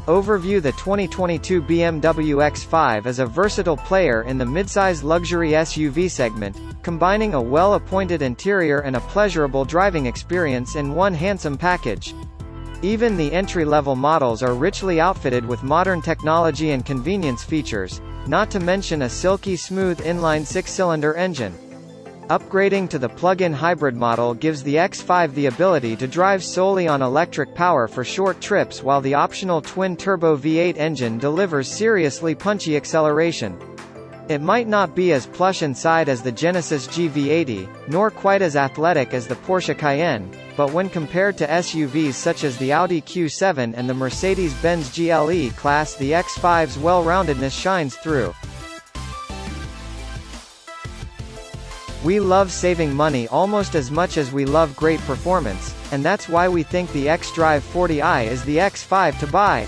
Overview: The 2022 BMW X5 is a versatile player in the midsize luxury SUV segment, combining a well-appointed interior and a pleasurable driving experience in one handsome package. Even the entry-level models are richly outfitted with modern technology and convenience features, not to mention a silky smooth inline six-cylinder engine. Upgrading to the plug-in hybrid model gives the X5 the ability to drive solely on electric power for short trips, while the optional twin-turbo V8 engine delivers seriously punchy acceleration. It might not be as plush inside as the Genesis GV80, nor quite as athletic as the Porsche Cayenne, but when compared to SUVs such as the Audi Q7 and the Mercedes-Benz GLE class, the X5's well-roundedness shines through. We love saving money almost as much as we love great performance, and that's why we think the xDrive 40i is the X5 to buy.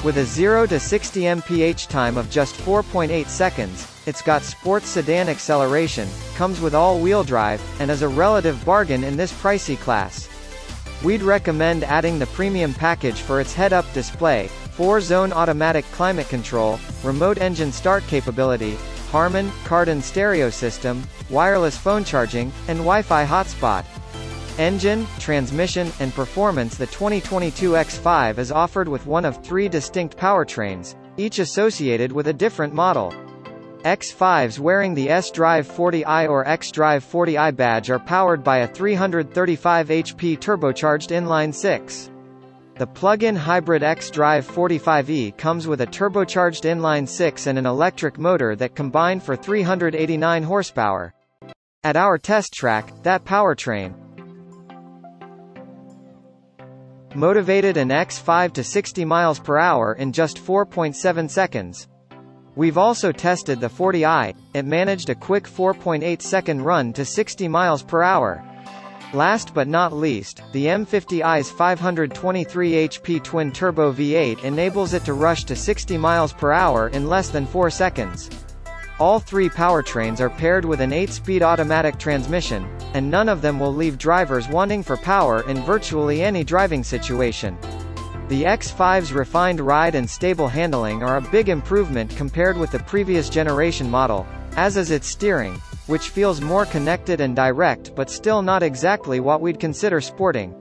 With a 0 to 60 mph time of just 4.8 seconds, it's got sports sedan acceleration, comes with all-wheel drive, and is a relative bargain in this pricey class. We'd recommend adding the premium package for its head-up display, 4-zone automatic climate control, remote engine start capability, Harman Kardon stereo system, wireless phone charging, and Wi-Fi hotspot. Engine, transmission, and performance: The 2022 X5 is offered with one of 3 distinct powertrains, each associated with a different model. X5s wearing the S-Drive 40i or xDrive 40i badge are powered by a 335 HP turbocharged inline-six. The plug-in hybrid xDrive 45e comes with a turbocharged inline-six and an electric motor that combine for 389 horsepower. At our test track, that powertrain motivated an X5 to 60 miles per hour in just 4.7 seconds. We've also tested the 40i, it managed a quick 4.8-second run to 60 miles per hour. Last but not least, the M50i's 523 HP twin-turbo V8 enables it to rush to 60 miles per hour in less than 4 seconds. All 3 powertrains are paired with an 8-speed automatic transmission, and none of them will leave drivers wanting for power in virtually any driving situation. The X5's refined ride and stable handling are a big improvement compared with the previous generation model, as is its steering, which feels more connected and direct but still not exactly what we'd consider sporting.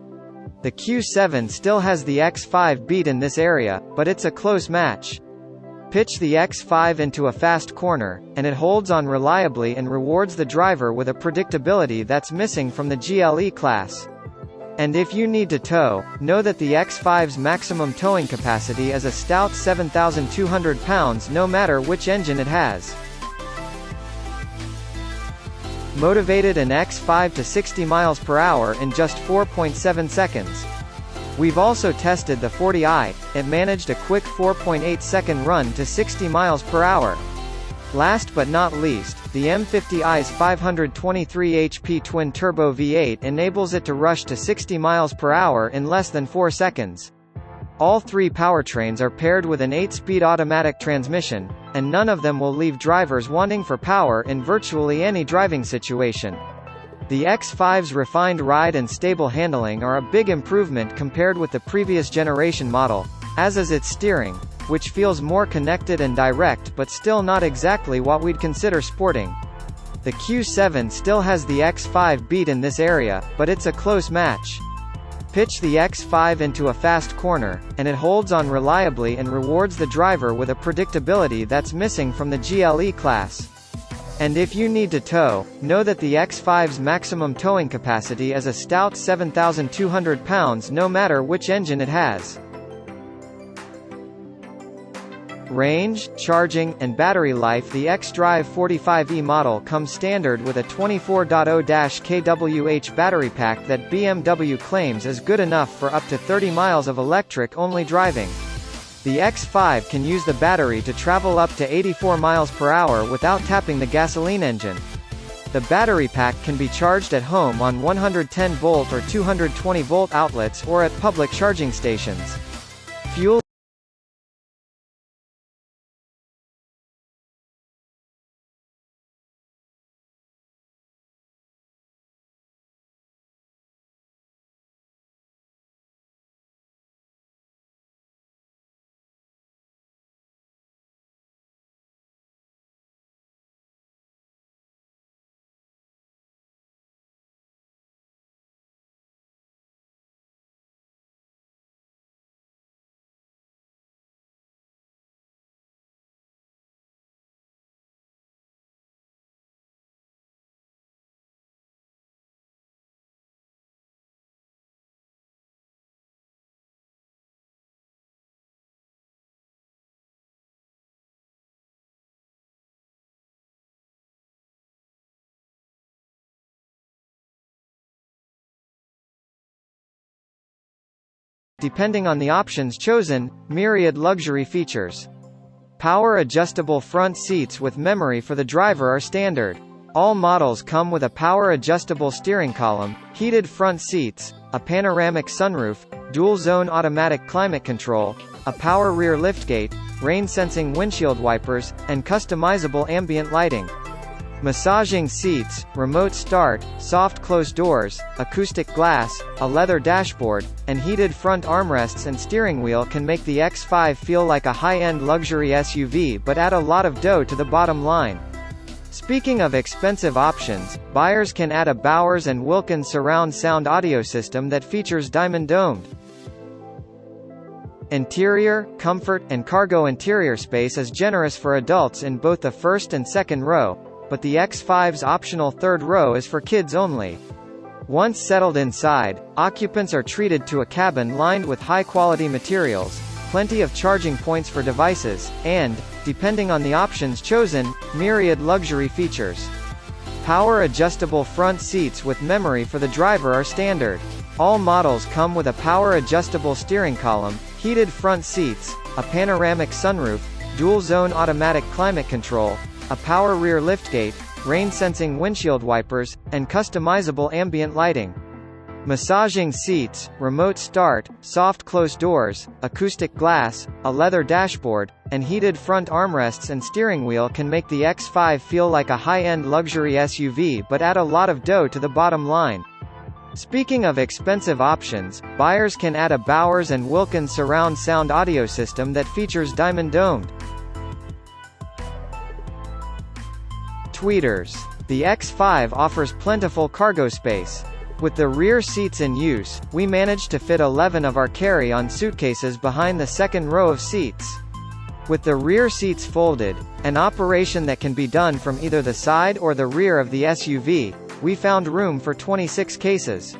The Q7 still has the X5 beat in this area, but it's a close match. Pitch the X5 into a fast corner, and it holds on reliably and rewards the driver with a predictability that's missing from the GLE class. And if you need to tow, know that the X5's maximum towing capacity is a stout 7,200 pounds no matter which engine it has. Motivated an X5 to 60 miles per hour in just 4.7 seconds. We've also tested the 40i, it managed a quick 4.8-second run to 60 miles per hour. Last but not least, the M50i's 523 HP twin-turbo V8 enables it to rush to 60 miles per hour in less than 4 seconds. All 3 powertrains are paired with an 8-speed automatic transmission, and none of them will leave drivers wanting for power in virtually any driving situation. The X5's refined ride and stable handling are a big improvement compared with the previous generation model, as is its steering, which feels more connected and direct but still not exactly what we'd consider sporting. The Q7 still has the X5 beat in this area, but it's a close match. Pitch the X5 into a fast corner, and it holds on reliably and rewards the driver with a predictability that's missing from the GLE class. And if you need to tow, know that the X5's maximum towing capacity is a stout 7,200 pounds no matter which engine it has. Range, charging, and battery life: The xDrive 45e model comes standard with a 24.0-kWh battery pack that BMW claims is good enough for up to 30 miles of electric-only driving. The X5 can use the battery to travel up to 84 miles per hour without tapping the gasoline engine. The battery pack can be charged at home on 110-volt or 220-volt outlets or at public charging stations. Fuel depending on the options chosen, myriad luxury features. Power adjustable front seats with memory for the driver are standard. All models come with a power adjustable steering column, heated front seats, a panoramic sunroof, dual zone automatic climate control, a power rear liftgate, rain sensing windshield wipers, and customizable ambient lighting. Massaging seats, remote start, soft close doors, acoustic glass, a leather dashboard, and heated front armrests and steering wheel can make the X5 feel like a high-end luxury SUV but add a lot of dough to the bottom line. Speaking of expensive options, buyers can add a Bowers & Wilkins surround sound audio system that features diamond-domed. Interior, comfort, and cargo interior space is generous for adults in both the first and second row, but the X5's optional third row is for kids only. Once settled inside, occupants are treated to a cabin lined with high-quality materials, plenty of charging points for devices, and, depending on the options chosen, myriad luxury features. Power adjustable front seats with memory for the driver are standard. All models come with a power adjustable steering column, heated front seats, a panoramic sunroof, dual zone automatic climate control, a power rear liftgate, rain sensing windshield wipers, and customizable ambient lighting. Massaging seats, remote start, soft close doors, acoustic glass, a leather dashboard, and heated front armrests and steering wheel can make the X5 feel like a high-end luxury SUV but add a lot of dough to the bottom line. Speaking of expensive options, buyers can add a Bowers & Wilkins surround sound audio system that features diamond-domed tweeters. The X5 offers plentiful cargo space. With the rear seats in use, we managed to fit 11 of our carry-on suitcases behind the second row of seats. With the rear seats folded, an operation that can be done from either the side or the rear of the SUV, we found room for 26 cases.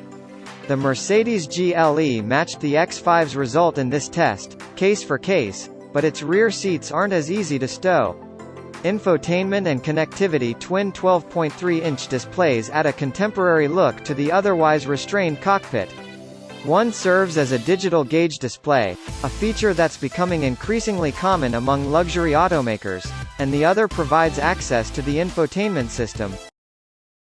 The Mercedes GLE matched the X5's result in this test, case for case, but its rear seats aren't as easy to stow. Infotainment and connectivity twin 12.3-inch displays add a contemporary look to the otherwise restrained cockpit. One serves as a digital gauge display, a feature that's becoming increasingly common among luxury automakers, and the other provides access to the infotainment system,